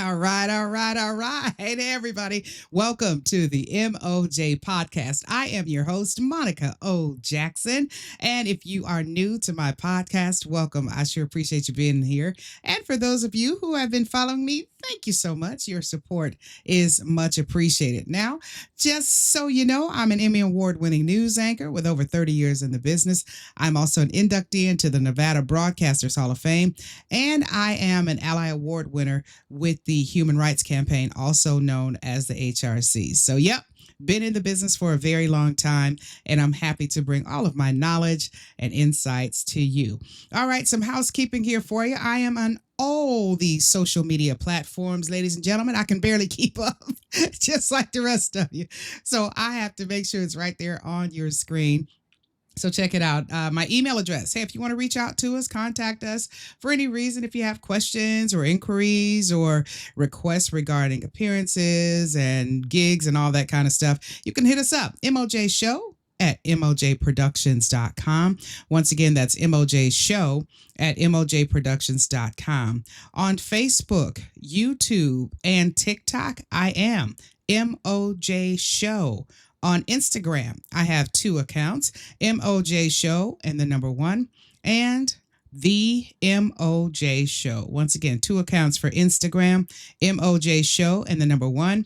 All right. Hey, everybody. Welcome to the MOJ podcast. I am your host, Monica O. Jackson. And if you are new to my podcast, welcome. I sure appreciate you being here. And for those of you who have been following me, thank you so much. Your support is much appreciated. Now, just so you know, I'm an Emmy Award winning news anchor with over 30 years in the business. I'm also an inductee into the Nevada Broadcasters Hall of Fame, and I am an Ally Award winner with the Human Rights Campaign, also known as the HRC. So, yep. Been in the business for a very long time, and I'm happy to bring all of my knowledge and insights to you. All right, some housekeeping here for you. I am on all these social media platforms, ladies and gentlemen. I can barely keep up, just like the rest of you. So I have to make sure it's right there on your screen. So check it out. My email address. Hey, if you want to reach out to us, contact us for any reason. If you have questions or inquiries or requests regarding appearances and gigs and all that kind of stuff, you can hit us up. MOJShow at MOJProductions.com. Once again, that's MOJShow at MOJProductions.com. On Facebook, YouTube, and TikTok, I am MOJShow. On Instagram, I have two accounts, MOJ Show and the number 1, and the MOJ Show. Once again, two accounts for Instagram, MOJ Show and the number 1,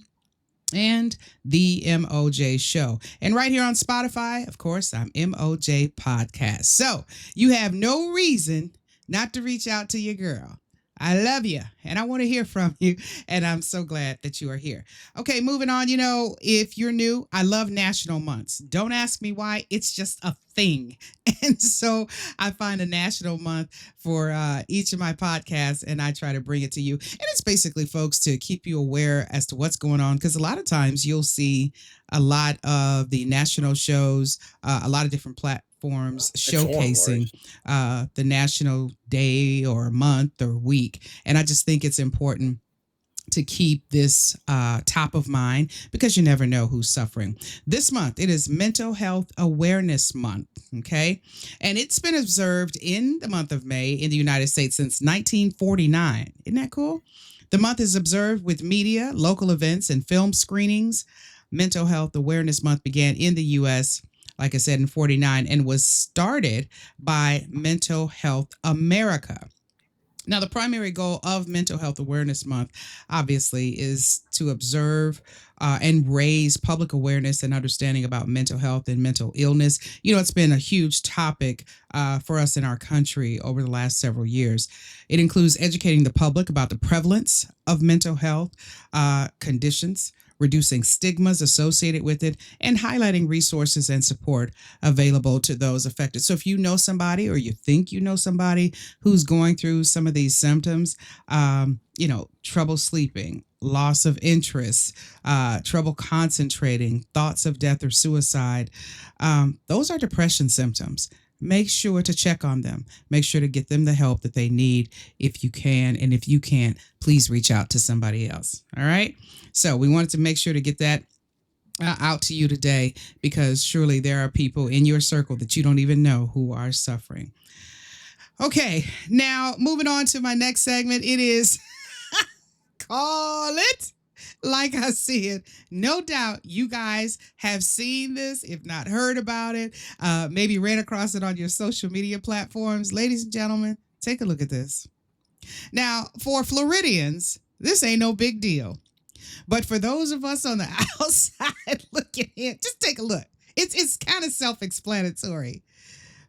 and the MOJ Show. And right here on Spotify, of course, I'm MOJPodcast. So you have no reason not to reach out to your girl. I love you, and I want to hear from you, and I'm so glad that you are here. Okay, moving on. You know, if you're new, I love national months. Don't ask me why. It's just a thing. And so I find a national month for each of my podcasts, and I try to bring it to you. And it's basically, folks, to keep you aware as to what's going on, because a lot of times you'll see a lot of the national shows, a lot of different platforms showcasing the national day or month or week. And I just think it's important to keep this top of mind, because you never know who's suffering. This month, it is Mental Health Awareness Month, okay? And it's been observed in the month of May in the United States since 1949. Isn't that cool? The month is observed with media, local events, and film screenings. Mental Health Awareness Month began in the U.S., like I said, in 49, and was started by Mental Health America. Now, the primary goal of Mental Health Awareness Month, obviously, is to observe and raise public awareness and understanding about mental health and mental illness. You know, it's been a huge topic for us in our country over the last several years. It includes educating the public about the prevalence of mental health conditions, reducing stigmas associated with it, and highlighting resources and support available to those affected. So if you know somebody, or you think you know somebody who's going through some of these symptoms, you know, trouble sleeping, loss of interest, trouble concentrating, thoughts of death or suicide, those are depression symptoms. Make sure to check on them. Make sure to get them the help that they need if you can. And if you can't, please reach out to somebody else. All right. So we wanted to make sure to get that out to you today, because surely there are people in your circle that you don't even know who are suffering. Okay. Now, moving on to my next segment. It is Call It Like I See It. No doubt you guys have seen this, if not heard about it, maybe ran across it on your social media platforms. Ladies and gentlemen, take a look at this. Now, for Floridians, this ain't no big deal. But for those of us on the outside looking in, just take a look. It's kind of self-explanatory.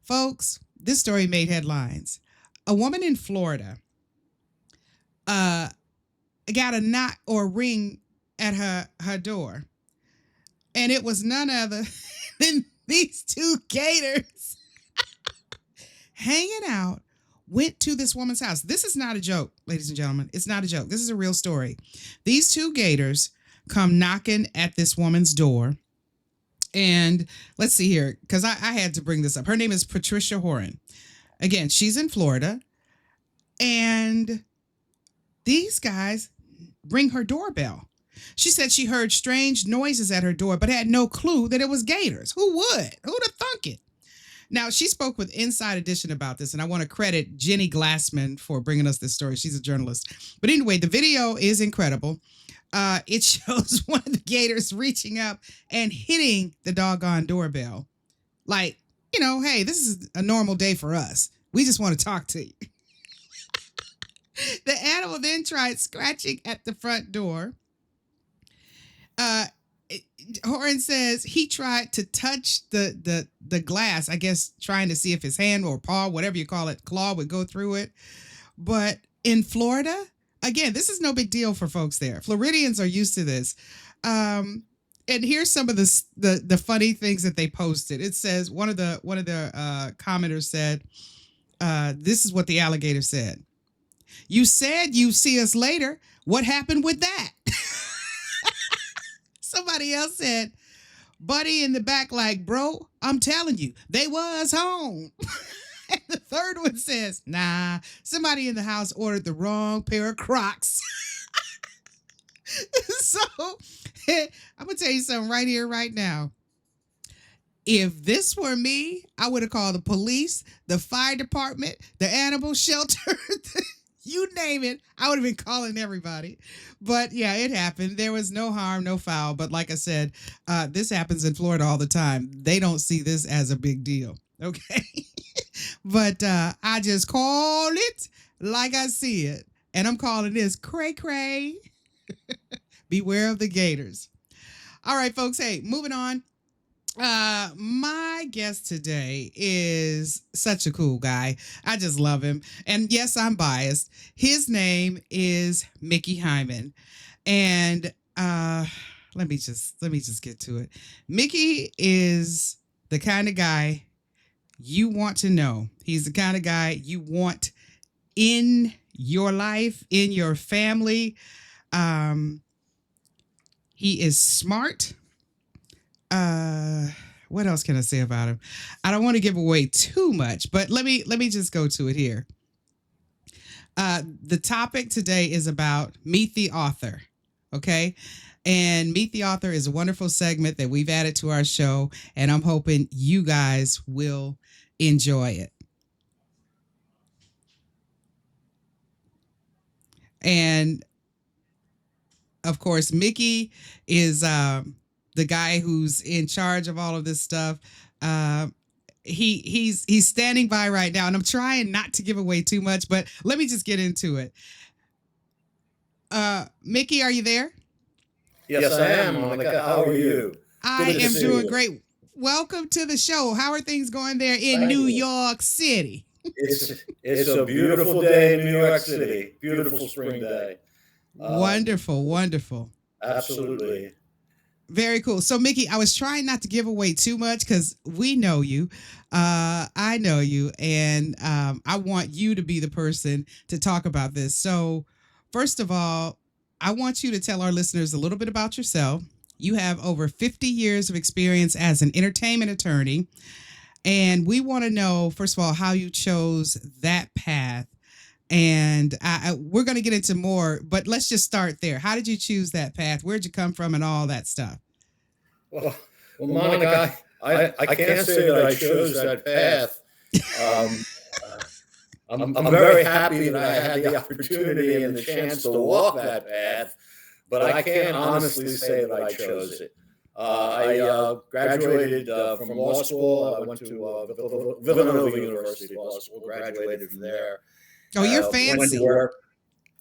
Folks, this story made headlines. A woman in Florida got a knock or ring at her door, and it was none other than these two gators hanging out. Went to this woman's house. This is not a joke, ladies and gentlemen. It's not a joke. This is a real story. These two gators come knocking at this woman's door. And let's see here, because I had to bring this up. Her name is Patricia Horan. Again, she's in Florida. And these guys ring her doorbell. She said she heard strange noises at her door, but had no clue that it was gators. Who would? Who'd have thunk it? Now, she spoke with Inside Edition about this, and I want to credit Jenny Glassman for bringing us this story. She's a journalist. But anyway, the video is incredible. It shows one of the gators reaching up and hitting the doggone doorbell. Like, hey, this is a normal day for us. We just want to talk to you. The animal then tried scratching at the front door. Horan says he tried to touch the glass, I guess trying to see if his hand or paw, whatever you call it, claw would go through it. But in Florida, again, this is no big deal for folks there. Floridians are used to this. And here's some of the funny things that they posted. It says one of the commenters said, this is what the alligator said. You said you see us later. What happened with that? Somebody else said, buddy in the back like, bro, I'm telling you, they was home. And the third one says, nah, somebody in the house ordered the wrong pair of Crocs. So I'm going to tell you something right here, right now. If this were me, I would have called the police, the fire department, the animal shelter, you name it. I would have been calling everybody. But yeah, it happened. There was no harm, no foul. But like I said, this happens in Florida all the time. They don't see this as a big deal. Okay. But I just call it like I see it. And I'm calling this cray cray. Beware of the gators. All right, folks. Hey, moving on. My guest today is such a cool guy. I just love him. And yes, I'm biased. His name is Micky Hyman. And let me just get to it. Micky is the kind of guy you want to know. He's the kind of guy you want in your life, in your family. He is smart. What else can I say about him? I don't want to give away too much, but let me just go to it here. The topic today is about Meet the Author. Okay. And Meet the Author is a wonderful segment that we've added to our show, and I'm hoping you guys will enjoy it. And of course, Micky is the guy who's in charge of all of this stuff. He's standing by right now, and I'm trying not to give away too much, but let me just get into it. Micky, are you there? Yes, I am, Monica. How are you? I am doing great. Welcome to the show. How are things going there in New York City? It's a beautiful day in New York City. Beautiful spring day. Wonderful. Absolutely. Very cool. So, Micky, I was trying not to give away too much because we know you. I know you, and I want you to be the person to talk about this. So, first of all, I want you to tell our listeners a little bit about yourself. You have over 50 years of experience as an entertainment attorney, and we want to know, first of all, how you chose that path. And we're going to get into more, but let's just start there. How did you choose that path? Where'd you come from and all that stuff? Well, Monica, I can't say that I chose that path. I'm very happy that I had the opportunity and the chance to walk that path, but I can't honestly say that I chose it. I graduated from law school. I went to Villanova University Law School, graduated from there. Oh, you're fancy.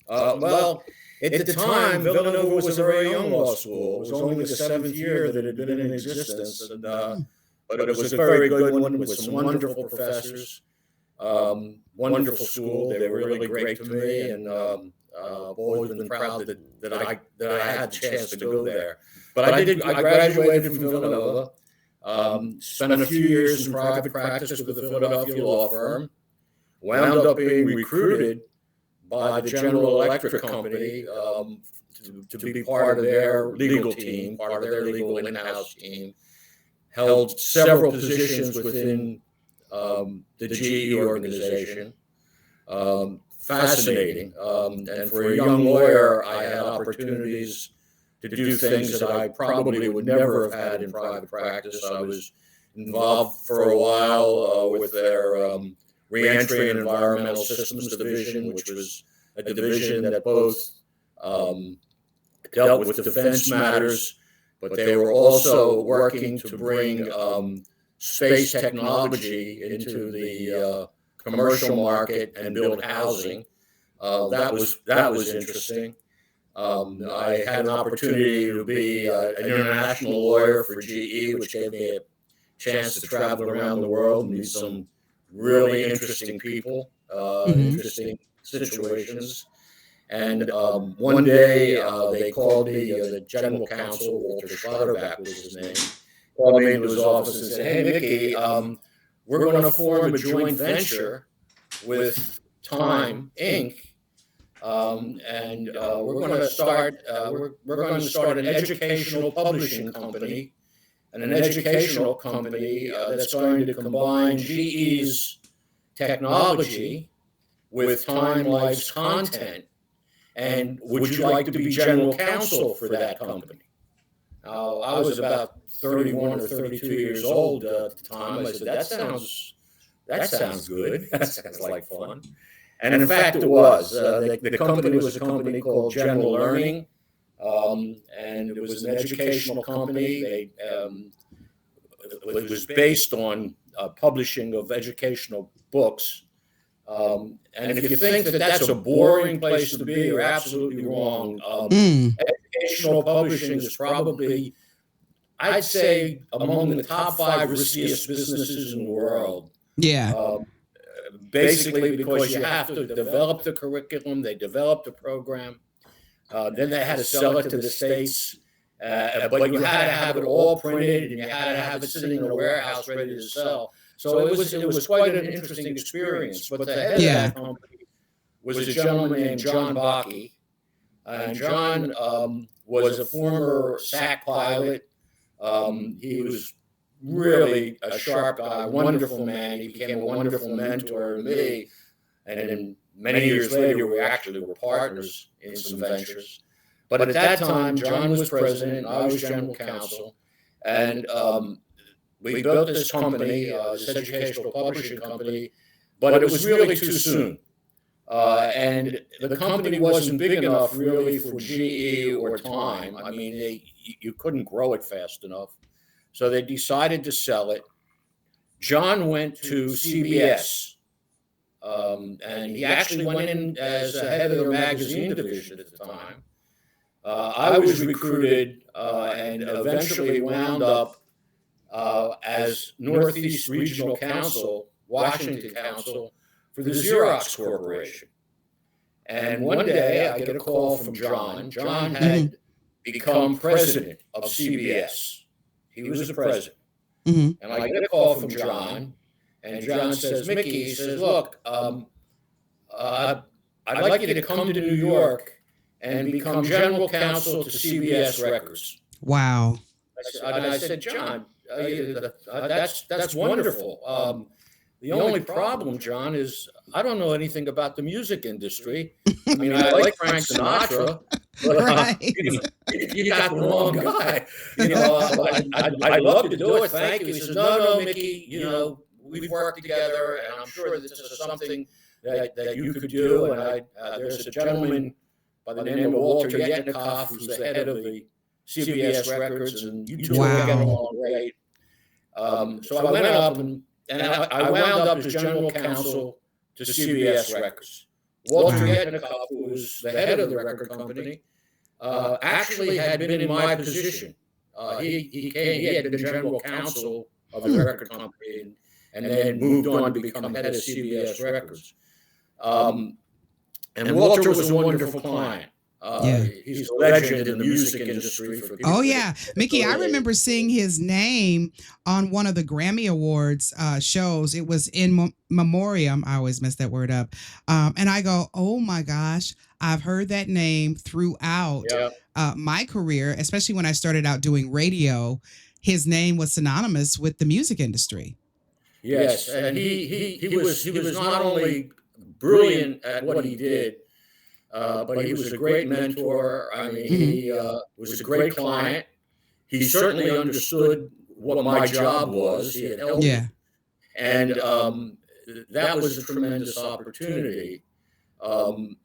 Well, at the time, Villanova was a very young law school. It was only the 7th year that it had been in existence, and but it was a very good one with some wonderful professors. Wonderful school. They were really great to me, and I've always been proud that I had the chance to go there. But I graduated from Villanova, spent a few years in private practice with the Philadelphia law firm, wound up being recruited by the General Electric Company to be part of their legal team, part of their legal in-house team, held several positions within the GE organization. Fascinating. And for a young lawyer, I had opportunities to do things that I probably would never have had in private practice. I was involved for a while with their Reentry and Environmental Systems Division, which was a division that both dealt with defense matters, but they were also working to bring space technology into the commercial market and build housing. That was interesting. I had an opportunity to be an international lawyer for GE, which gave me a chance to travel around the world and meet some really interesting people, interesting situations. And one day they called me, the general counsel, Walter Schlotterbeck was his name, called me into his office and said, "Hey, Mickey, we're going to form a joint venture with Time Inc. And we're going to start an educational publishing company, and an educational company that's going to combine GE's technology with Time Life's content. And would you like to be general counsel for that company?" I was about 31 or 32 years old at the time. I said, that sounds good. That sounds like fun. And in fact, it was. The company was a company called General Learning, and it was an educational company. It was based on publishing of educational books. And if you think that that's a boring place to be, you're absolutely wrong. Educational publishing is probably, I'd say, among the top 5 riskiest businesses in the world. Yeah. Basically, because you have to develop the curriculum, they developed the program, then they had to sell it to the States, but you had to have it all printed, and you had to have it sitting in a warehouse ready to sell. So it was quite an interesting experience. But the head of that company was a gentleman named John Bakke, and John was a former SAC pilot. He was really a sharp guy, wonderful man. He became a wonderful mentor to me, and then many years later, we actually were partners in some ventures. But at that time, John was president, I was general counsel, and we built this company, this educational publishing company, but it was really too soon. And the company wasn't big enough really for GE or Time. I mean, you couldn't grow it fast enough. So they decided to sell it. John went to CBS, and he actually went in as the head of their magazine division at the time. I was recruited and eventually wound up as Northeast Regional Counsel, Washington Counsel, for the Xerox Corporation. And one day I get a call from John. John had become president of CBS. He was the president. And I get a call from John, and John says, "Mickey," he says, "look, I'd like you to come to New York and become general counsel to CBS Records." Wow. And I said, "John, that's wonderful. The only problem, John, is I don't know anything about the music industry. I mean, I like Frank Sinatra, but you got the wrong guy. You know, I'd love to do it. Thank you." He says, no, Mickey, you know, we've worked together, and I'm sure this is something that you could do. And there's a gentleman by the name of Walter Yetnikoff, who's the head of the CBS Records, and you two will get along great. So I went up and I wound up as general counsel to CBS Records. Walter Yetnikoff, who was the head of the record company, actually had been in my position. He had been general counsel of the record company and then moved on to become head of CBS Records. And Walter was a wonderful client. He's a legend in the music industry. For people Mickey, I remember seeing his name on one of the Grammy Awards shows. It was in memoriam. I always mess that word up. And I go, oh my gosh, I've heard that name throughout my career, especially when I started out doing radio. His name was synonymous with the music industry. Yes, and he was not only brilliant at what he did, but he was a great mentor. I mean, he was a great client. He certainly understood what my job was. He had helped me. And that was a tremendous opportunity. And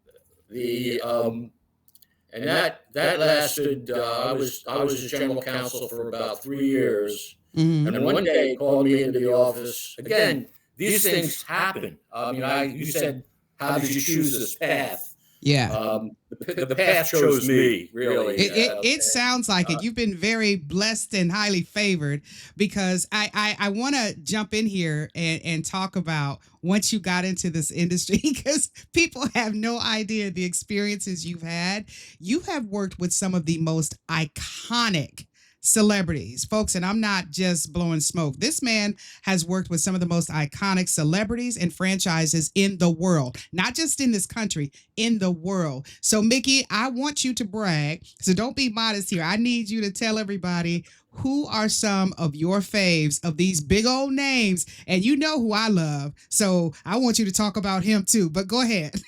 that lasted. I was his general counsel for about 3 years. And then one day he called me into the office. Again, these things happen. You said, how did you choose this path? Yeah. The path chose me, really. It sounds like it. You've been very blessed and highly favored, because I want to jump in here and talk about once you got into this industry, because people have no idea the experiences you've had. You have worked with some of the most iconic celebrities, folks, and I'm not just blowing smoke. This man has worked with some of the most iconic celebrities and franchises in the world, not just in this country, in the world. So, Micky, I want you to brag. So don't be modest here. I need you to tell everybody, who are some of your faves of these big old names? And you know who I love. So I want you to talk about him too, but go ahead.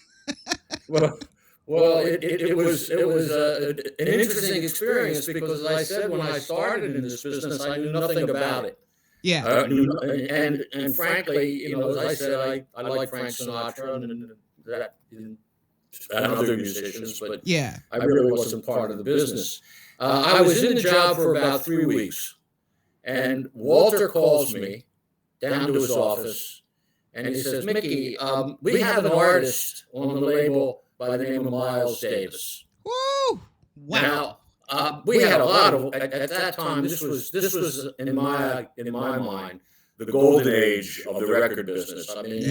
Well, it was an interesting experience, because, as I said, when I started in this business, I knew nothing about it. Yeah. And frankly, as I said, I like Frank Sinatra and other musicians, but yeah, I really wasn't part of the business. I was in the job for about 3 weeks, and Walter calls me down to his office, and he says, "Micky, we have an artist on the label by the name of Miles Davis." Woo! Wow. Now, we had a lot of, at that time, this was in my mind, the golden age of the record business. I mean,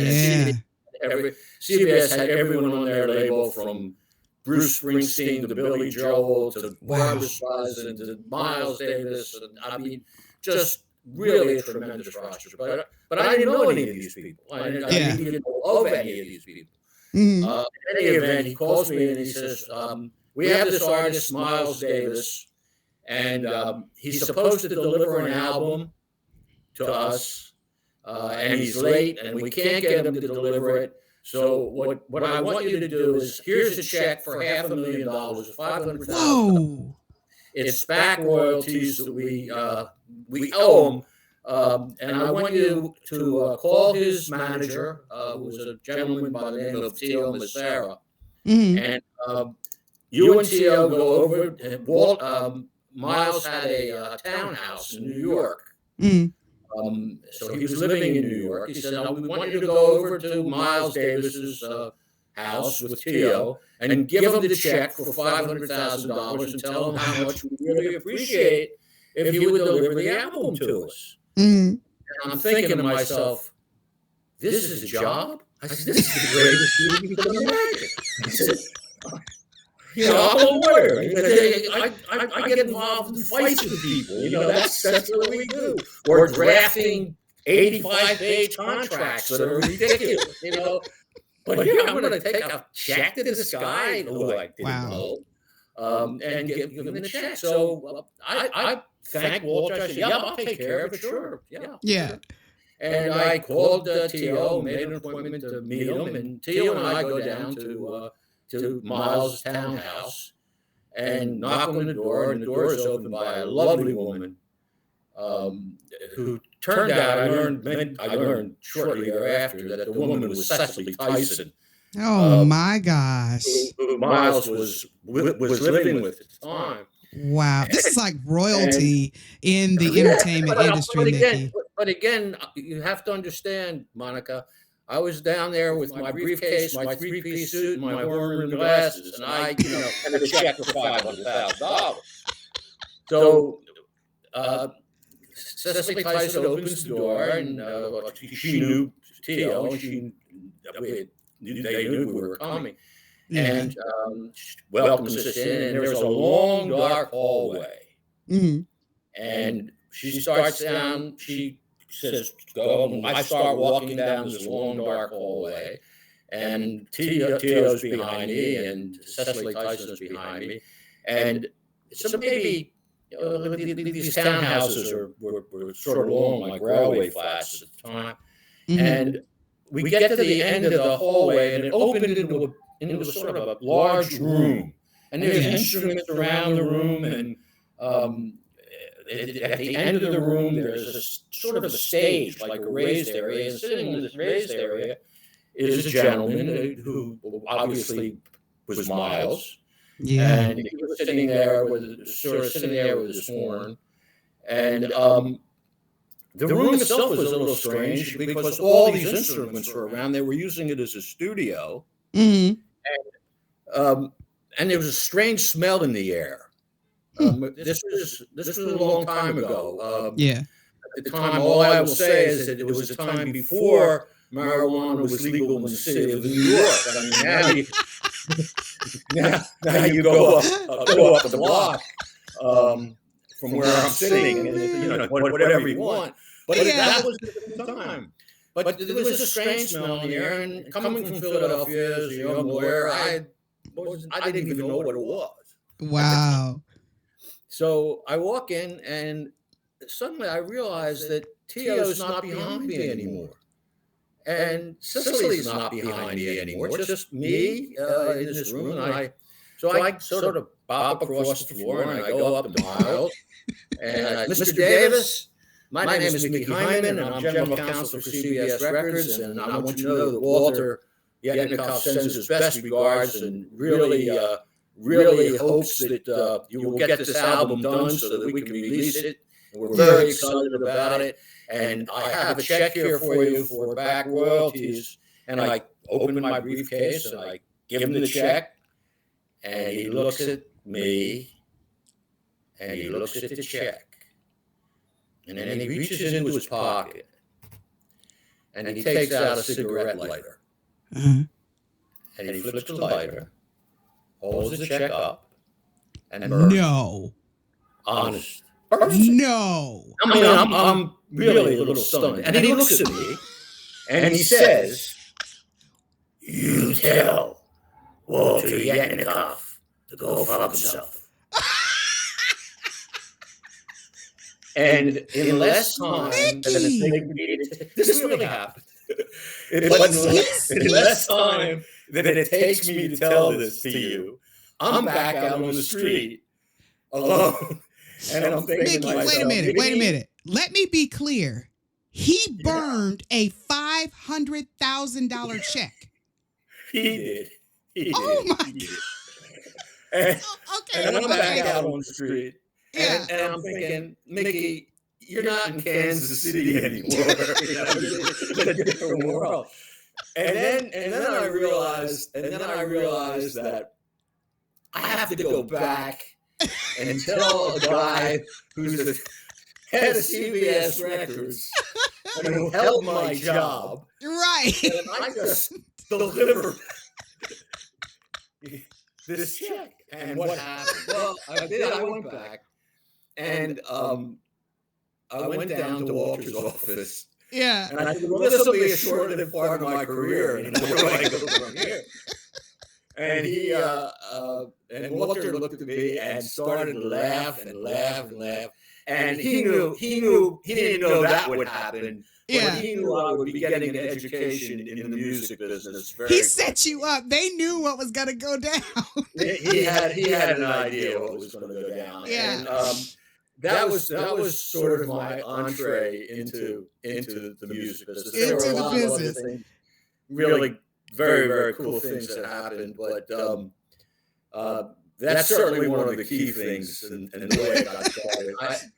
CBS had everyone on their label, from Bruce Springsteen to Billy Joel to Barbra Streisand to Miles Davis, and I mean, just really a tremendous roster. But I didn't know any of these people. I didn't even know of any of these people. In any event, he calls me and he says, "We have this artist, Miles Davis, and he's supposed to deliver an album to us, and he's late, and we can't get him to deliver it. So what I want you to do is, here's a check for $500,000, $500,000. Whoa! It's back royalties that we owe him." And I want you to call his manager, who was a gentleman by the name of Tio Massera, and you and Tio go over. And Miles had a townhouse in New York, so he was living in New York. He said, "We want you to go over to Miles Davis's house with Tio and give him the check for $500,000 and tell him how much we really appreciate if he would deliver the album to us." And I'm thinking to myself, this is a job? I said, this is the greatest thing you can imagine. I said, I'm a lawyer. I get involved in fights with people. That's what we do. We're drafting 85-page contracts that are ridiculous, But here I'm going to take a check to this guy who I didn't know, and give him the check. So I thanked Walter. I said, "Yeah, I'll take care of it. Sure, yeah." And I called Tio, made an appointment to meet him, and Tio and I go down to Miles' townhouse and knock on the door, and the door is opened by a lovely woman, who turned out, I learned shortly thereafter, that the woman was Cecily Tyson. Oh my gosh! Who Miles was living with at the time. Wow, this is like royalty in the entertainment industry, Micky. But again, you have to understand, Monica, I was down there with my briefcase, my three-piece suit, and my horn-rimmed glasses, and I, had a check for $500,000. So Cecily Tyson opens the door, and she knew Tio, and they knew we were coming. And welcomes us in, and there's a long, dark hallway. And she starts down, she says, "Go." And I start walking down this long, dark hallway, and Tio's behind me, and Cecily Tyson's behind me. And so maybe these townhouses were sort of long, like railway flats at the time. And we get to the end of the hallway, and it opened into sort of a large room, and there's instruments around the room, and at the end of the room, there's a sort of a stage, like a raised area, and sitting in this raised area is a gentleman who obviously was Miles. Yeah. And he was sitting there with his horn. And the room itself was a little strange because all these instruments were around. They were using it as a studio. Mm-hmm. And there was a strange smell in the air. This was a long time ago. Yeah. At the time, all I will say is that it was a time before marijuana was legal in the city of New York. I mean, now you go up the block from where I'm sitting, and whatever you want. But that was the time. But there was a strange smell in the air, and coming from Philadelphia as a young lawyer, I didn't even know what it was. Wow. So I walk in, and suddenly I realize that Tio's not behind me anymore. And Cicely's not behind me anymore. It's just me in this room. And I sort of bop across the floor, and I go up the aisle. And Mr. Davis, my name is Micky Hyman, and I'm general counsel for CBS Records. And I want you to know that Walter Yetnikoff sends his best regards and really hopes that you will get this album done so that we can release it. And we're very excited about it. And I have a check here for you for back royalties. And I open my briefcase and I give him the check. And he looks at me and he looks at the check. And then he reaches into his pocket and he takes out a cigarette lighter. Mm-hmm. And he flips the lighter, holds the check up, and burns. No. Honest. No. I mean, I'm really a little stunned. And then he looks at me and he says, "You tell Walter Yetnikoff to go fuck himself." And in less time than this really happened. In less time than it takes me to tell this to you, I'm back out on the street alone. And I'm thinking, Micky, wait a minute. Let me be clear. He burned a $500,000 check. He did. Oh my God. And I'm back out on the street. And I'm thinking, Micky, you're not in Kansas City anymore. It's a different world. And then I realized that I have to go back and tell a guy who's the head of CBS Records and who held my job. Right. And I just delivered this check. And what happened? Well, I went back. And I went down to Walter's office. Yeah. And I said, well, this will be a short-lived part of my career. And where do I go from here? And and Walter looked at me and started to laugh and laugh and laugh. And he didn't know that would happen. Yeah. But he knew I would be getting an education in the music business. He set you up. They knew what was going to go down. he had an idea what was going to go down. Yeah. And that was sort of my entree into the music business. Into the business. Things, really very, very cool things that happened, but that's certainly one of the key things in the way I got started.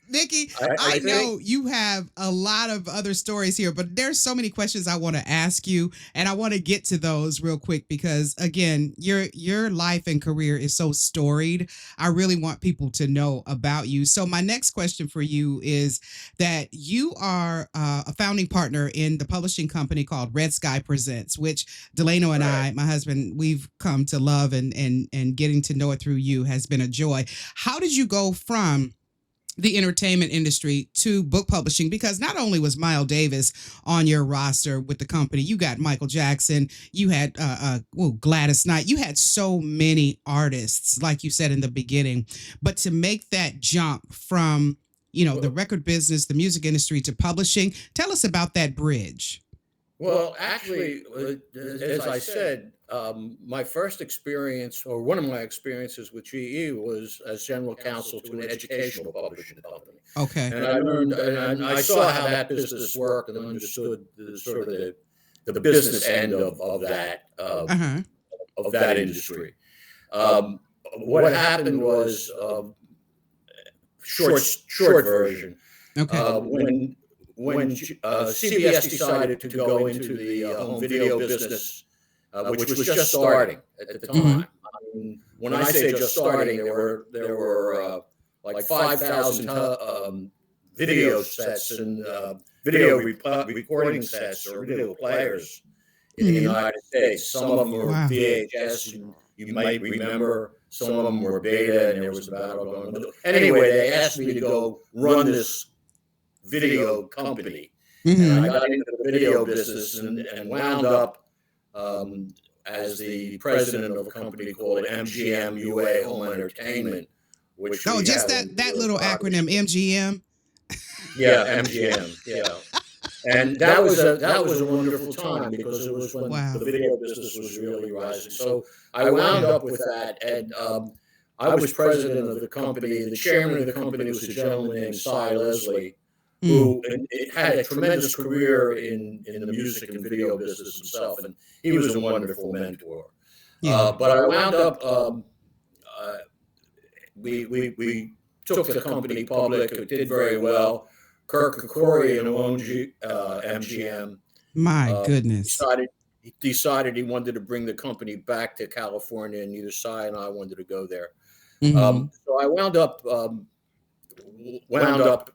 Micky, I know you have a lot of other stories here, but there's so many questions I want to ask you, and I want to get to those real quick because, again, your life and career is so storied. I really want people to know about you. So my next question for you is that you are a founding partner in the publishing company called Red Sky Presents, which Delano and I, my husband, we've come to love, and getting to know it through you has been a joy. How did you go from the entertainment industry to book publishing? Because not only was Miles Davis on your roster with the company, you got Michael Jackson, you had Gladys Knight, you had so many artists, like you said in the beginning. But to make that jump from, the record business, the music industry to publishing, tell us about that bridge. Well, actually, as I said, my first experience, or one of my experiences with GE, was as general counsel to an educational publishing company, Okay. and I learned, and I saw how that business worked, and understood the sort of the business end Uh-huh. of that industry. Um, what happened was, short version. Okay. When CBS decided to go into the home video business, which was just starting at the Mm-hmm. time. I mean, when I say just starting, there were like 5,000 video sets and recording sets or video players in the Mm-hmm. United States. Some of them were Wow. VHS. You might remember some of them were beta, and there was a battle going on. Anyway, they asked me to go run this video company, and Mm-hmm. I got into the video business and wound up as the president of a company called MGM UA Home Entertainment, which Oh, we just have that little acronym, MGM. yeah, MGM, yeah. And that was a wonderful time, because it was when Wow. the video business was really rising. So I wound up with that, and I was president of the company. The chairman of the company was a gentleman named Cy Leslie, Mm. who had a tremendous career in the music and video business himself, and he was a wonderful mentor. Yeah. But I wound up. Uh, we took the company public. It did very well. Kirk Kerkorian, who owned MGM, My uh, goodness. decided he wanted to bring the company back to California, and neither Cy and I wanted to go there. Mm-hmm. So I wound up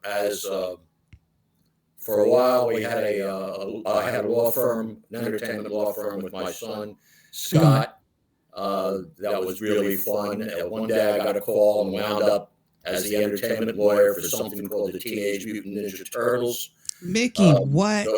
as for a while. I had a law firm, an entertainment law firm, with my son Mm-hmm. Scott. That was really fun. One day I got a call and wound up as the entertainment lawyer for something called the Teenage Mutant Ninja Turtles. Mickey, So what?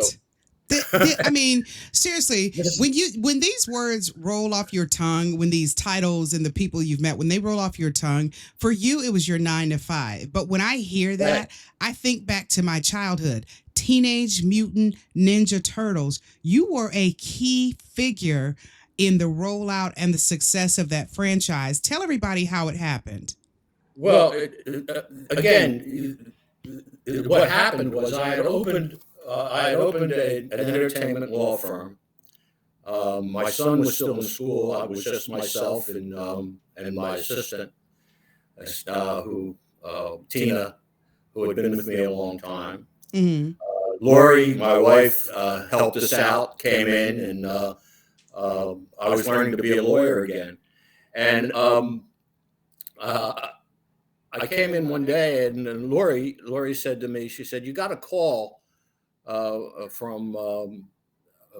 I mean, seriously, when these words roll off your tongue, when these titles and the people you've met, when they roll off your tongue, for you it was your 9 to 5. But when I hear that, I think back to my childhood. Teenage Mutant Ninja Turtles. You were a key figure in the rollout and the success of that franchise. Tell everybody how it happened. Well, again, what happened was I had opened an entertainment law firm. My son was still in school. I was just myself and my assistant, who Tina, who had been with me a long time. Mm-hmm. Lori, my wife, helped us out. Came in, and I was learning to be a lawyer again. And uh, I came in one day, and Lori said to me, she said, "You got a call from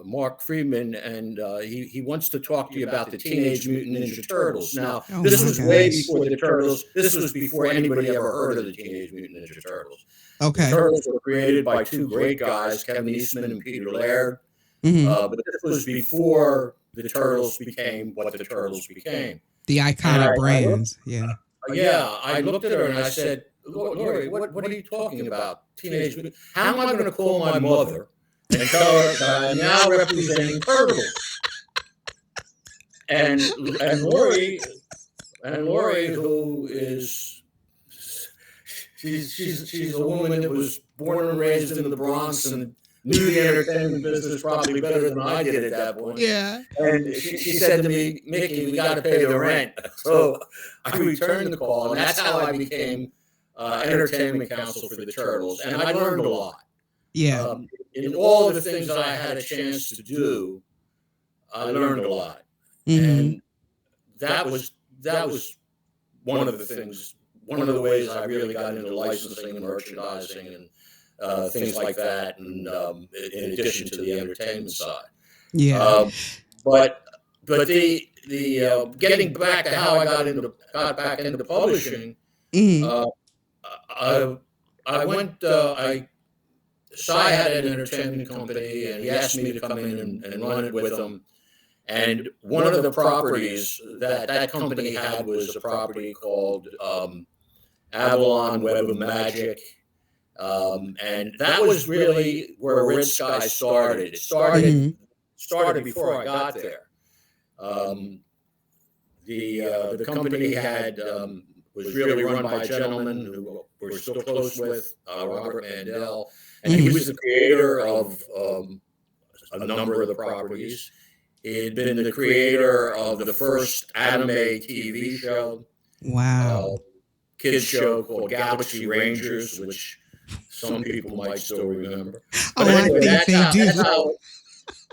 Mark Friedman, and he wants to talk to you about the Teenage Mutant Ninja Turtles." Now, Oh this my was way gosh. before the Turtles. This was before anybody ever heard of the Teenage Mutant Ninja Turtles. The Okay. Turtles were created by two great guys, Kevin Eastman and Peter Laird. Mm-hmm. But this was before the Turtles became what the Turtles became. The And iconic brands. Yeah. I looked at her and I said, "Lori, what are you talking about? Teenage Mutant? How am I going to call my mother and tell her that I'm now representing turtles?" And Lori, who is she's a woman that was born and raised in the Bronx and knew the entertainment business probably better than I did at that point. Yeah. And she said to me, "Mickey, we got to pay the rent." So I returned the call, and that's how I became entertainment counsel for the Turtles. And I learned a lot. Yeah. In all of the things that I had a chance to do, I learned a lot. Mm-hmm. And that was one of the things, one of the ways I really got into licensing and merchandising and things like that, and in addition to the entertainment side. Yeah. But the getting back to how I got back into publishing, Mm-hmm. I went. Cy had an entertainment company, and he asked me to come in and run it with him. And one of the properties that company had was a property called Avalon Web of Magic, And that was really where Red Sky started. It started before I got there. The company had was really run by a gentleman who we're still close with, Robert Mandel, and he was the creator of a number of the properties. He had been the creator of the first anime TV show. Wow. Kids show called Galaxy Rangers, which some people might still remember. But anyway, I think they do.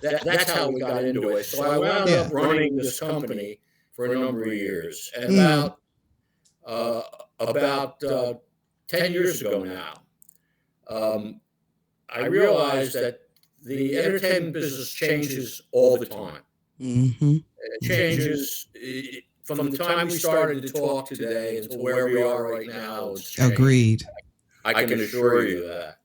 That's how we got into it. So I wound up running this company for a number of years. And about 10 years ago now, I realized that the entertainment business changes all the time. It changes from the time we started to talk today until where we are right now. Agreed. I can assure you that.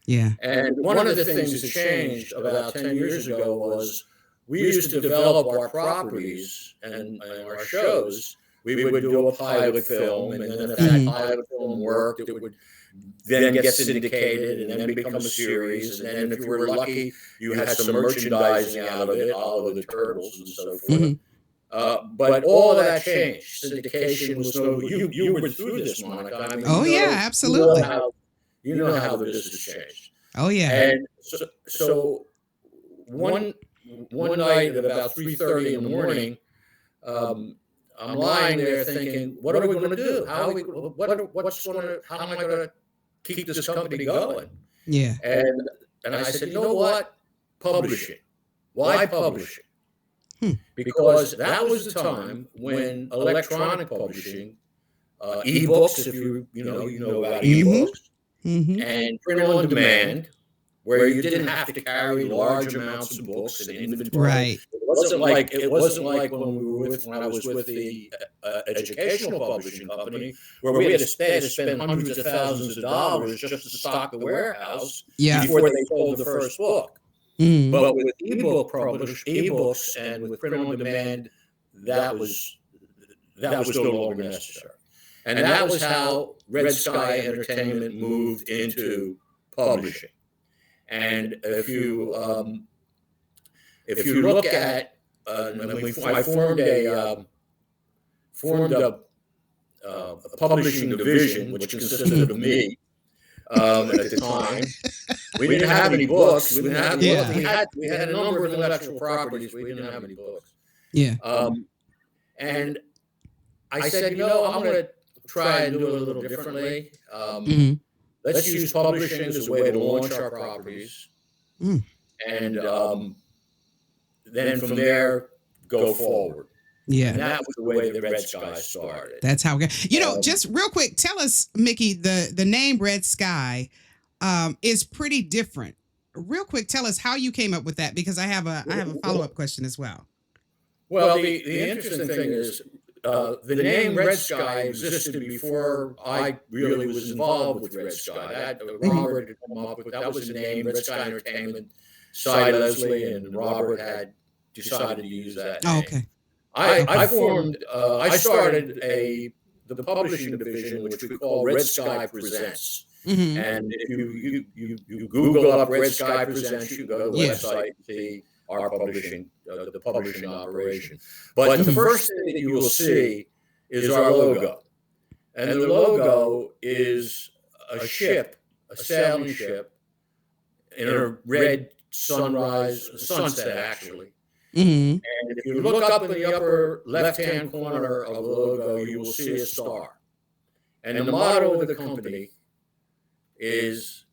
Yeah. And one of the things that changed about 10 years ago was we used to develop our properties and our shows. We would do a pilot film, and then if that pilot film worked, it would then get syndicated and then become a series. And then if you were lucky, you had some merchandising out of it, all of the Turtles and so forth. But all of that changed. Syndication was no. You were through this, Monica. I mean, absolutely. You know how the business changed. Oh yeah. And so one night at about 3:30 in the morning, I'm lying there thinking, what are we going to do? How am I going to keep this company going? Yeah. And I said, you know what? Publishing. Why publishing? Because that was the time when electronic publishing, ebooks, if you know about ebooks, and print on demand, where you didn't have to carry large amounts of books and inventory. Right. It wasn't like when I was with the educational publishing company, where we had to spend hundreds of thousands of dollars just to stock the warehouse before they sold the first book. But with ebooks and with print on demand, that was no longer necessary. And that was how Red Sky Entertainment moved into publishing. And if you look at, I formed a publishing division, which consisted of me at the time. We didn't have any books. We had a number of intellectual properties. We didn't have any books. Yeah. And I said, I'm going to try and do it a little differently. Let's use publishing as a way to launch our properties, and then from there go forward. Yeah, and that was the way the Red Sky started. That's how we got. Just real quick, tell us, Mickey, the name Red Sky is pretty different. Real quick, tell us how you came up with that, because I have a follow-up question as well. Well, the interesting thing is, the name Red Sky existed before I really was involved with Red Sky. Robert had come up with that was the name, Red Sky Entertainment. Cy Leslie and Robert had decided to use that name. Oh, okay. I started the publishing division, which we call Red Sky Presents. And if you Google up Red Sky Presents, you go to the website and see our publishing, the publishing operation. But the first thing that you will see is our logo. And the logo is a ship, a sailing ship, in a red sunset, actually. And if you look up in the upper left-hand corner of the logo, you will see a star. And the motto of the company is,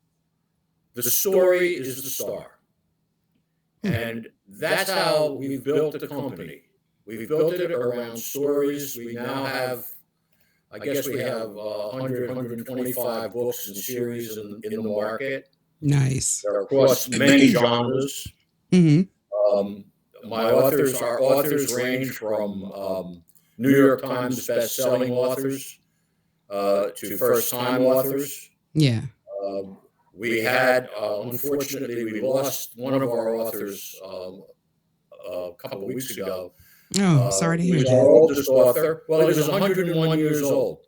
the story is the star. And that's how we've built the company. We've built it around stories. We now have, I guess we have 100, 125 books and series in the market. Nice. They're across many genres. Our authors range from New York Times best-selling authors to first-time authors. Yeah. We had, unfortunately, we lost one of our authors a couple of weeks ago. Oh, sorry to hear that. Our oldest author. Well, he was 101 years old.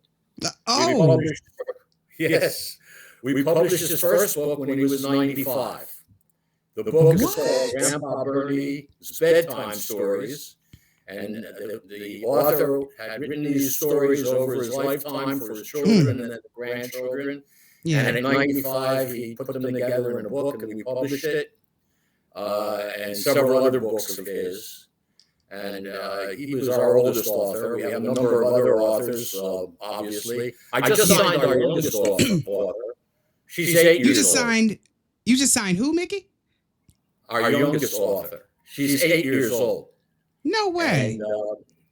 Oh. Yes. We published his first book when he was 95. The book is called Grandpa Bernie's Bedtime Stories. And the author had written these stories over his lifetime for his children and grandchildren. Yeah. And at 95, he put them together in a book and we published it. And several other books of his. And he was our oldest author. We have a number of other authors, obviously. I just signed our youngest author. She's 8 years old. You just signed who, Mickey? Our youngest author. She's 8 years old. No way.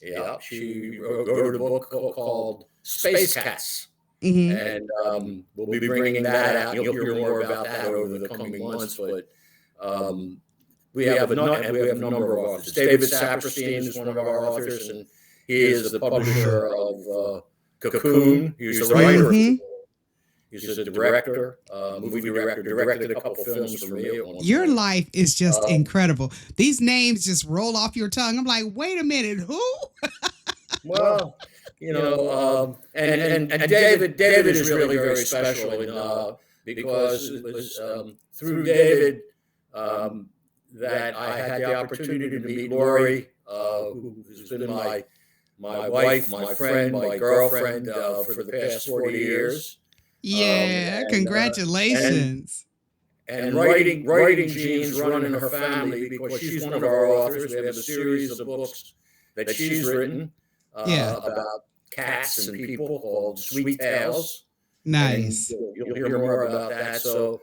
And, she wrote a book called Space Cats. Mm-hmm. And we'll be bringing that out. You'll hear more about that over the coming months. But we have a number of authors. David Saperstein is one of our authors, and he is the publisher of Cocoon. He's the writer. Mm-hmm. He's a director, movie director, directed a couple films for me. Your life is just incredible. These names just roll off your tongue. I'm like, wait a minute, who? Well, and David is really very special, because it was through David that I had the opportunity to meet Lori, who's been my wife, my friend, my girlfriend for the past 40 years. Yeah, congratulations. And writing genes run in her family because she's one of our authors. We have a series of books that she's written about cats and people called Sweet Tales. Nice. And you'll hear more about that. So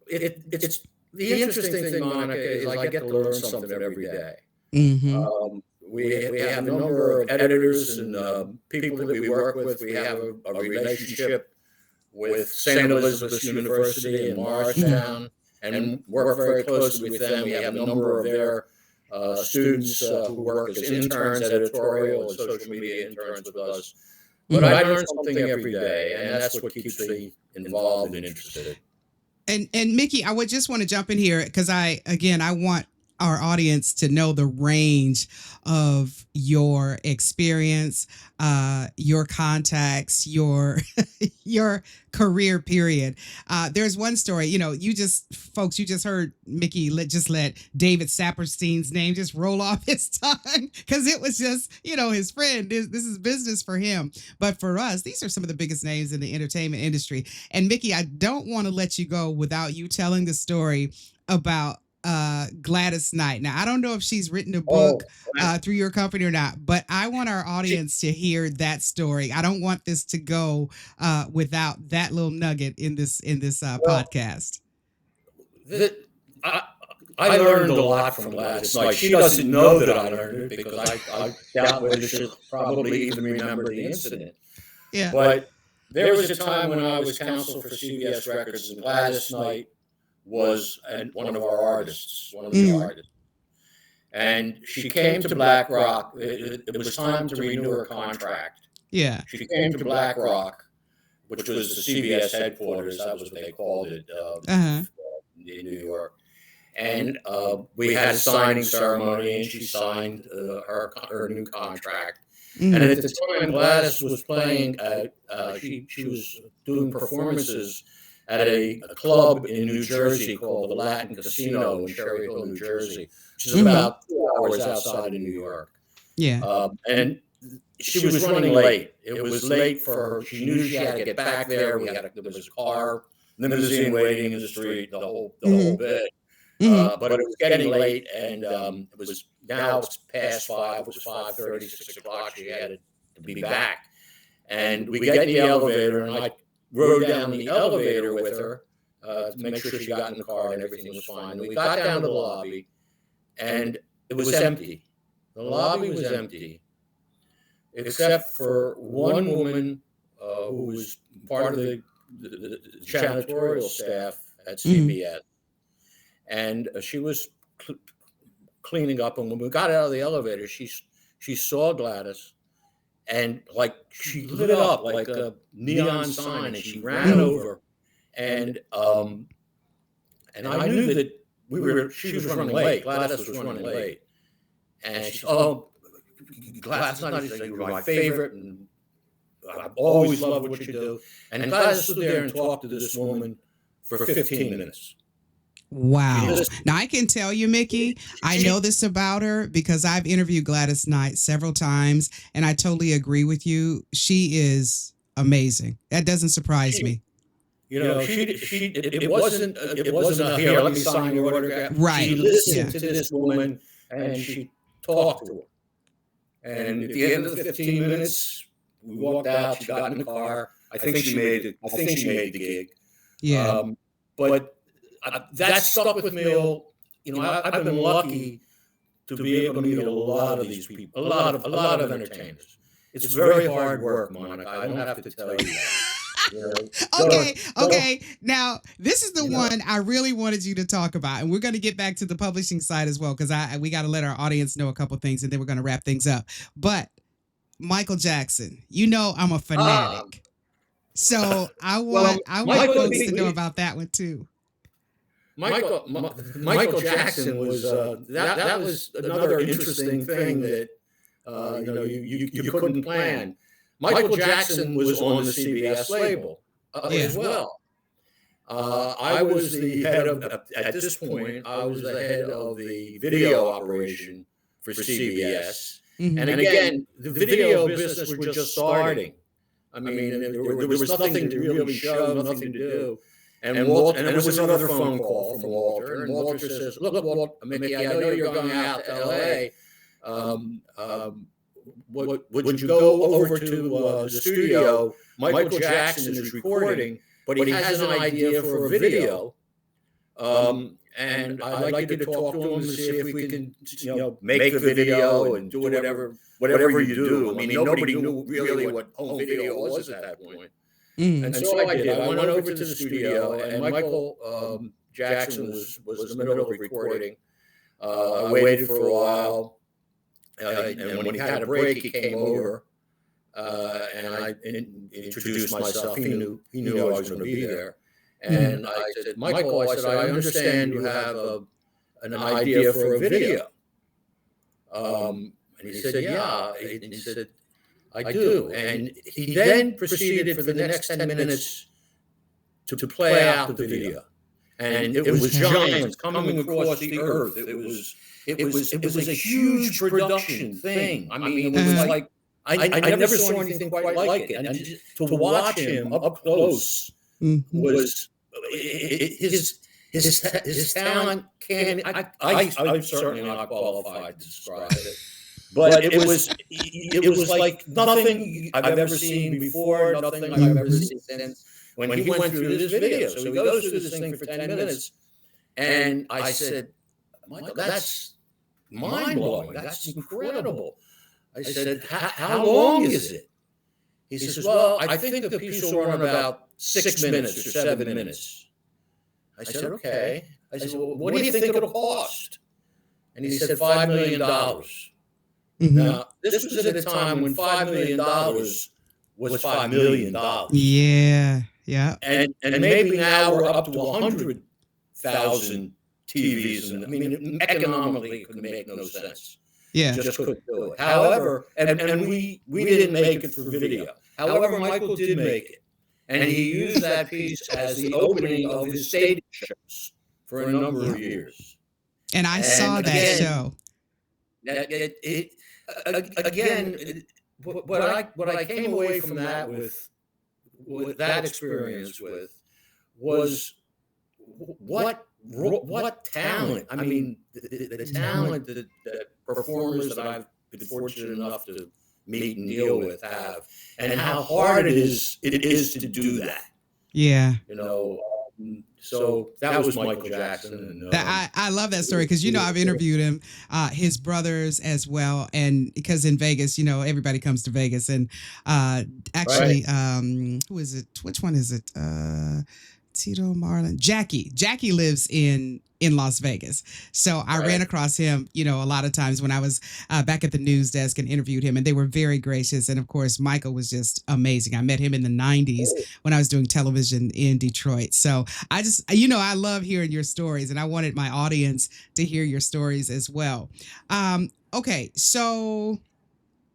it's the interesting thing, Monica, is I get to learn something every day. Mm-hmm. We have a number of editors and people that we work with. We have a relationship with St. Elizabeth's University in Morristown and work very closely with them. We have a number of their students who work as interns, editorial and social media interns with us. But I learn something every day, and that's what keeps me involved and interested. And Mickey, I would just want to jump in here because I want our audience to know the range of your experience, your contacts, your career period. There's one story, you just heard Mickey let David Saperstein's name just roll off his tongue because it was just, his friend. This is business for him. But for us, these are some of the biggest names in the entertainment industry. And Mickey, I don't want to let you go without you telling the story about Gladys Knight. Now, I don't know if she's written a book through your company or not, but I want our audience to hear that story. I don't want this to go without that little nugget in this podcast. I learned a lot from Gladys Knight. She doesn't know that I learned it because I doubt whether she'll probably even remember the incident. Yeah. But there was a time when I was counsel for CBS Records, and Gladys Knight was one of our artists, one of the artists. And she came to Black Rock. It was time to renew her contract. Yeah. She came to Black Rock, which was the CBS headquarters. That was what they called it in New York. And we had a signing ceremony, and she signed her new contract. And at the time, Gladys was playing she was doing performances at a club in New Jersey called the Latin Casino in Cherry Hill, New Jersey, which is about 2 hours outside of New York. Yeah. And she was running late. It was late for her. She knew she had to get back there. There was a car, limousine waiting in the street, the whole bit. But it was getting late, and it was now it's past 5. It was 5:30, 6 o'clock. She had to be back. And we get in the elevator, and I rode down the elevator with her to make sure she got in the car and everything was fine. And we got down to the lobby, and it was empty. The lobby was empty, except for one woman who was part of the janitorial staff at CBS. And she was cleaning up. And when we got out of the elevator, she saw Gladys. And she lit up like a neon sign, and she ran over, and I knew that she was running late. Gladys was running late, and she said, "Oh, Gladys, you were my favorite," and I've always loved what you do. And I stood there and talked to this woman for 15 minutes. Wow. Now, I can tell you, Mickey, I know this about her because I've interviewed Gladys Knight several times, and I totally agree with you. She is amazing. That doesn't surprise me. You know, it wasn't a, here, let me sign your autograph. Right. She listened to this woman and she talked to her. And at the end of the 15 minutes, we walked out. She got in the car. I think she made the gig. Yeah. But that stuck with me. You know, I've been lucky to be able to meet a lot of these people, a lot of entertainers. It's very hard work, Monica. I don't have to tell you that. Okay. Now, this is the one I really wanted you to talk about, and we're going to get back to the publishing side as well, because we got to let our audience know a couple things, and then we're going to wrap things up. But Michael Jackson, you know I'm a fanatic, so I want folks to know about that one too. Michael Jackson was that was another interesting thing that you couldn't plan. Michael Jackson was on the CBS label as well. I was the head of, at this point, I was the head of the video operation for CBS. Mm-hmm. And again, the video business was just starting. I mean, there was nothing to really show, nothing to do. And there was another phone call from Walter. And Walter says, look, Mickey, I know you're going out to L.A. Would you go over to the studio? Michael Jackson is recording, but he has an idea for a video. And I'd like you to talk to him to see if we can, make the video and do whatever you do. I mean, nobody knew really what home video was at that point. Mm. And so I did. I went over to the studio, and Michael Jackson was in the middle of recording. I waited for a while. And when he had a break, he came over, and I introduced myself. He knew I was going to be there. And I said, Michael, I understand you have an idea for a video. And he said, yeah. And he said, I do. And he then proceeded for the next 10 minutes to play out the video. And it was giants coming across the earth. It was a huge production thing. I mean, it was like I never saw anything quite like it. And to watch him up close was his talent. I'm certainly not qualified to describe it, but it was like nothing I've ever seen before, nothing I've ever seen since. When he went through this video, so he goes through this thing for 10 minutes, and I said, Michael, that's mind-blowing. That's incredible. I said, how long is it? He says, well, I think the piece will run about 6 minutes or 7 minutes. I said, okay. I said, well, what do you think it'll cost? And he said, $5 million. Mm-hmm. Now, this was at a time when $5 million was $5 million. Yeah. And maybe now we're up to 100,000 TVs. And I mean, economically, it could make no sense. Yeah. Just couldn't do it. However, and we didn't make it for video. However, Michael did make it. And he used that piece as the opening of his stage shows for a number of years. And I saw that show. What I came away from that with that experience was what talent. I mean, the talent that performers that I've been fortunate enough to meet and deal with have, and how hard it is to do that. Yeah. So that was Michael Jackson. And, I love that story because, I've interviewed him, his brothers as well. And because in Vegas, everybody comes to Vegas. And actually, who is it? Which one is it? Tito Marlon. Jackie lives in Las Vegas. So I ran across him, a lot of times when I was back at the news desk and interviewed him, and they were very gracious. And of course, Michael was just amazing. I met him in the 90s when I was doing television in Detroit. So I just, I love hearing your stories, and I wanted my audience to hear your stories as well. Okay. So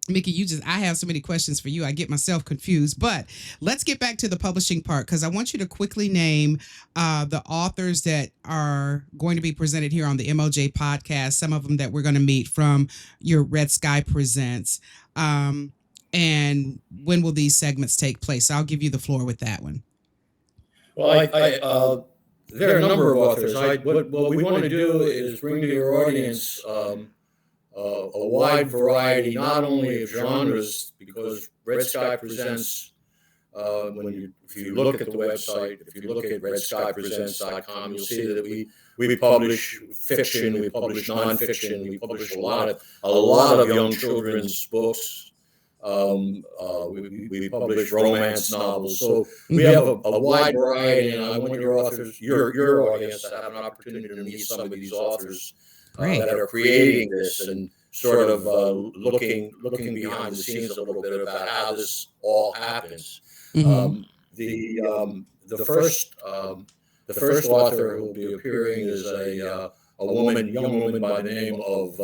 Mickey, I have so many questions for you. I get myself confused, but let's get back to the publishing part because I want you to quickly name the authors that are going to be presented here on the MOJ podcast. Some of them that we're going to meet from your Red Sky Presents. And when will these segments take place? I'll give you the floor with that one. Well, there are a number of authors. What we want to do is bring to your audience a wide variety, not only of genres, because Red Sky Presents, if you look at the website, if you look at redskypresents.com, you'll see that we publish fiction, we publish nonfiction, we publish a lot of young children's books. We publish romance novels, so we have a wide variety, and I want your authors, your audience, to have an opportunity to meet some of these authors that are creating this and sort of looking behind the scenes a little bit about how this all happens. Mm-hmm. The first author who will be appearing is a young woman by the name of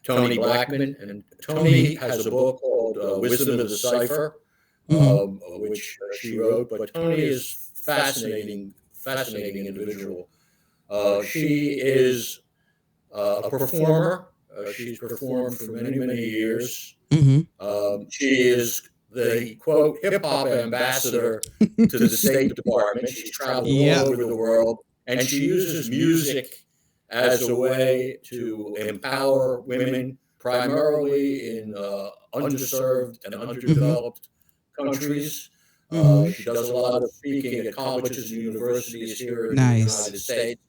Tony Blackman, and Tony has a book called Wisdom of the Cipher, which she wrote. But Tony is fascinating individual. She is a performer. She's performed for many years. Mm-hmm. She is the, quote, hip-hop ambassador to the State Department. She's traveled all over the world, and she uses music as a way to empower women, primarily in underserved and underdeveloped countries. She does a lot of speaking at colleges and universities here in the United States.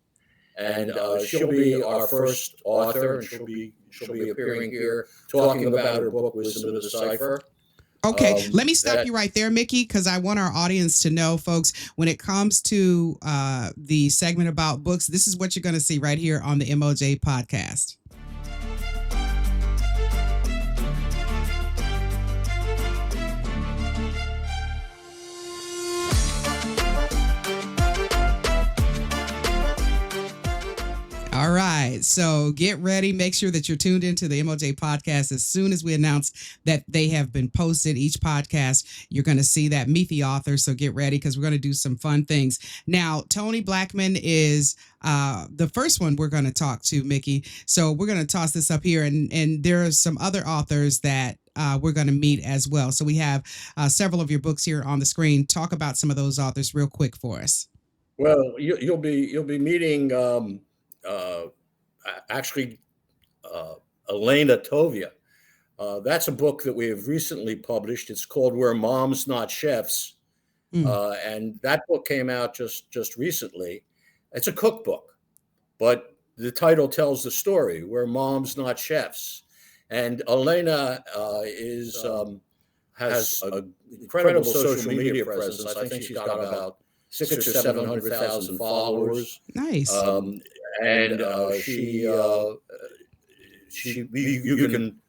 And she'll be our first author, and she'll be appearing here talking about her book, Wisdom of the Cipher. Okay, let me stop you right there, Mickey, because I want our audience to know, folks, when it comes to the segment about books, this is what you're going to see right here on the MOJ podcast. All right. So get ready. Make sure that you're tuned into the MOJ podcast as soon as we announce that they have been posted. Each podcast, you're going to see that. Meet the author. So get ready because we're going to do some fun things. Now, Tony Blackman is the first one we're going to talk to, Mickey. So we're going to toss this up here. And there are some other authors that we're going to meet as well. So we have several of your books here on the screen. Talk about some of those authors real quick for us. Well, you'll be meeting actually Elena Tovia. That's a book that we have recently published. It's called Where Moms Not Chefs, and that book came out just recently. It's a cookbook, but the title tells the story: Where Moms Not Chefs. And Elena has an incredible social media presence. I think she's got about 600,000 or 700,000 followers. Nice. And you can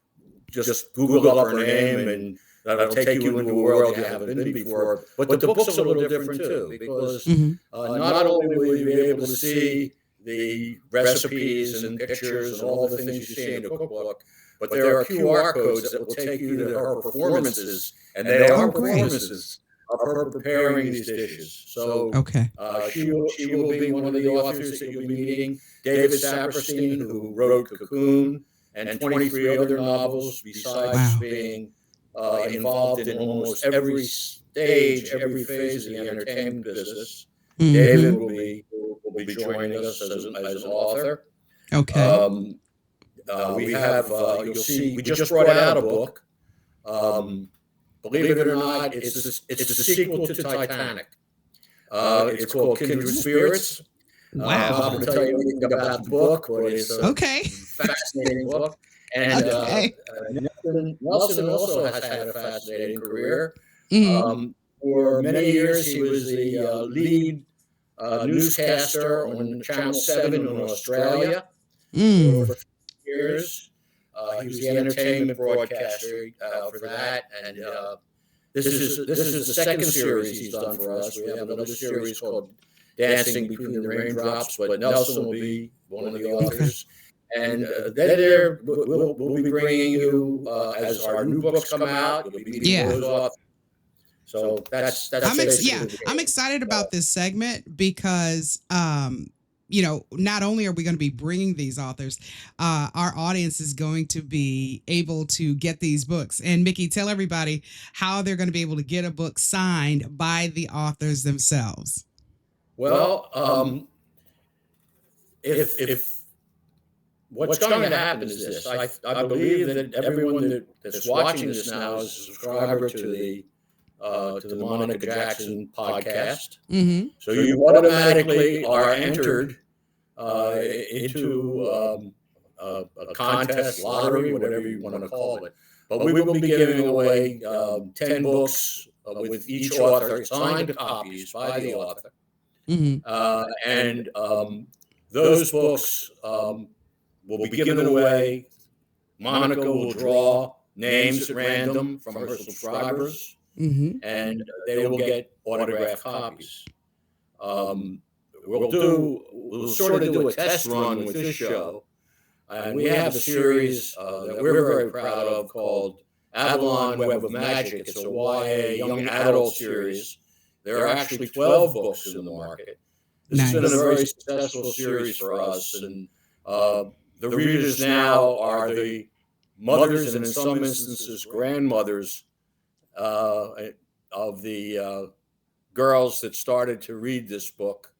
just Google up her name, and that'll take you into a world you haven't been before. But the book's a little different too, because not only will you be able to see the recipes and pictures and all the things you see in the cookbook, but there are QR codes that will take you to her performances, and they are performances of her preparing these dishes. So she will be one of the authors that you'll be meeting. David Saperstein, who wrote Cocoon and 23 other novels, besides being involved in almost every stage, every phase of the entertainment business. David will be joining us as an author. Okay. We have, you'll see, we just brought out a book. Believe it or not, it's the sequel to Titanic. It's called Kindred Spirits. Wow. I'm not going to tell you anything about the book, but it's a fascinating book. And Nelson also has had a fascinating career. For many years, he was the lead newscaster on Channel 7 in Australia. For years. He was the entertainment broadcaster for that, and this is the second series he's done for us. We have another series called Dancing Between the Raindrops, but Nelson will be one of the authors. And then there we'll be bringing you as our new books come out. You'll be meeting those authors. So that's I'm excited about this segment because not only are we going to be bringing these authors, our audience is going to be able to get these books. And Micky, tell everybody how they're going to be able to get a book signed by the authors themselves. Well, if what's going to happen is this, I believe that everyone that's watching this now is a subscriber to the Monica Jackson podcast. Mm-hmm. So you automatically are entered into a contest, lottery, whatever you want to call it. But we will be giving away 10 books with each author, signed copies by the author. Mm-hmm. And those books will be given away. Monica will draw names at random from her subscribers. Mm-hmm. And they will get autographed copies. We'll sort of do a test run with this show, and we have a series that we're very proud of called Avalon Web of Magic. It's a YA young adult series. There are actually 12 books in the market. This has been a very successful series for us, and the readers now are the mothers and in some instances grandmothers of the girls that started to read this book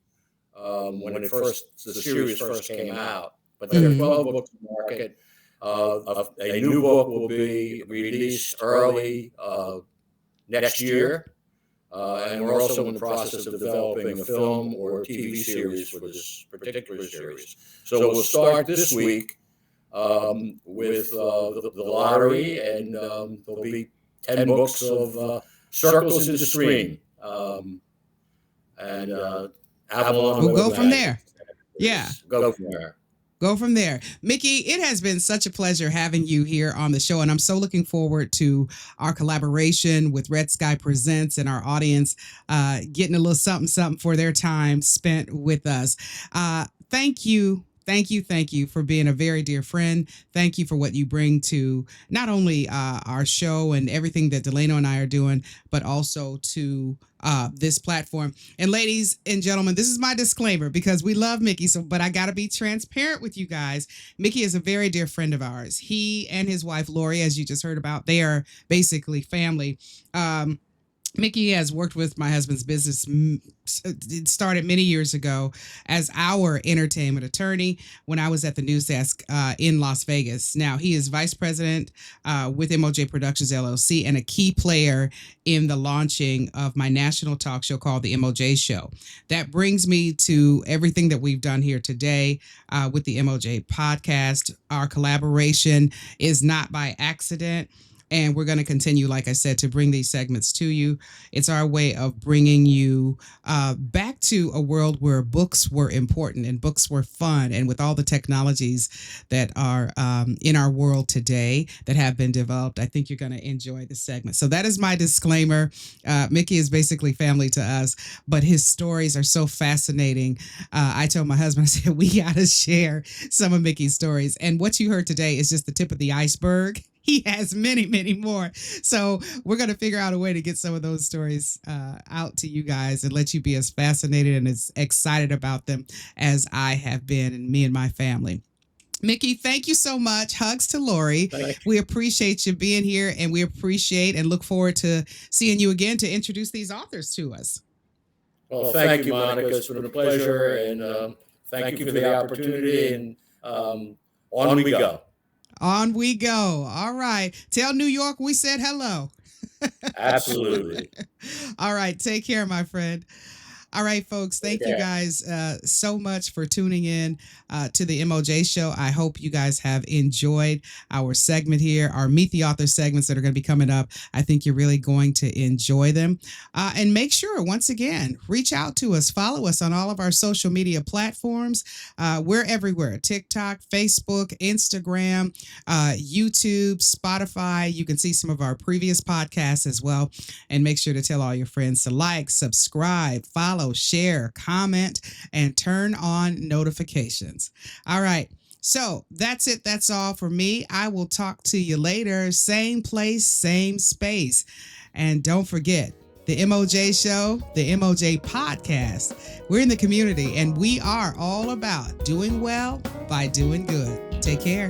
when the series first came out. But there are 12 books in the market. A new book will be released early next year, and we're also in the process of developing a film or a TV series for this particular series. So we'll start this week with the lottery, and there'll be 10 books of Circles in the Stream. And Avalon. We'll go from there. Yeah. Go from there. Go from there. Micky, it has been such a pleasure having you here on the show, and I'm so looking forward to our collaboration with Red Sky Presents and our audience getting a little something for their time spent with us. Thank you. Thank you for being a very dear friend. Thank you for what you bring to not only our show and everything that Delano and I are doing, but also to this platform. And ladies and gentlemen, this is my disclaimer because we love Micky, but I got to be transparent with you guys. Micky is a very dear friend of ours. He and his wife, Lori, as you just heard about, they are basically family. Micky has worked with my husband's business. It started many years ago as our entertainment attorney when I was at the news desk in Las Vegas. Now, he is vice president with MOJ Productions, LLC, and a key player in the launching of my national talk show called the MOJShow. That brings me to everything that we've done here today with the MOJPodcast. Our collaboration is not by accident. And we're going to continue, like I said, to bring these segments to you. It's our way of bringing you back to a world where books were important and books were fun. And with all the technologies that are in our world today that have been developed, I think you're going to enjoy the segment. So that is my disclaimer. Micky is basically family to us, but his stories are so fascinating. I told my husband, I said, we got to share some of Micky's stories. And what you heard today is just the tip of the iceberg. He has many, many more. So we're going to figure out a way to get some of those stories out to you guys and let you be as fascinated and as excited about them as I have been, and me and my family. Micky, thank you so much. Hugs to Lori. We appreciate you being here, and we appreciate and look forward to seeing you again to introduce these authors to us. Well, thank you, Monica. It's been a pleasure, and thank you for the opportunity, and on we go. On we go. All right. Tell New York we said hello. Absolutely. All right. Take care, my friend. All right, folks. Thank you guys so much for tuning in to the MOJ show. I hope you guys have enjoyed our segment here, our Meet the Author segments that are going to be coming up. I think you're really going to enjoy them. And make sure, once again, reach out to us. Follow us on all of our social media platforms. We're everywhere. TikTok, Facebook, Instagram, YouTube, Spotify. You can see some of our previous podcasts as well. And make sure to tell all your friends to like, subscribe, follow, share, comment, and turn on notifications. All right. So that's it. That's all for me. I will talk to you later. Same place, same space. And don't forget, the MOJ Show, the MOJ Podcast. We're in the community, and we are all about doing well by doing good. Take care.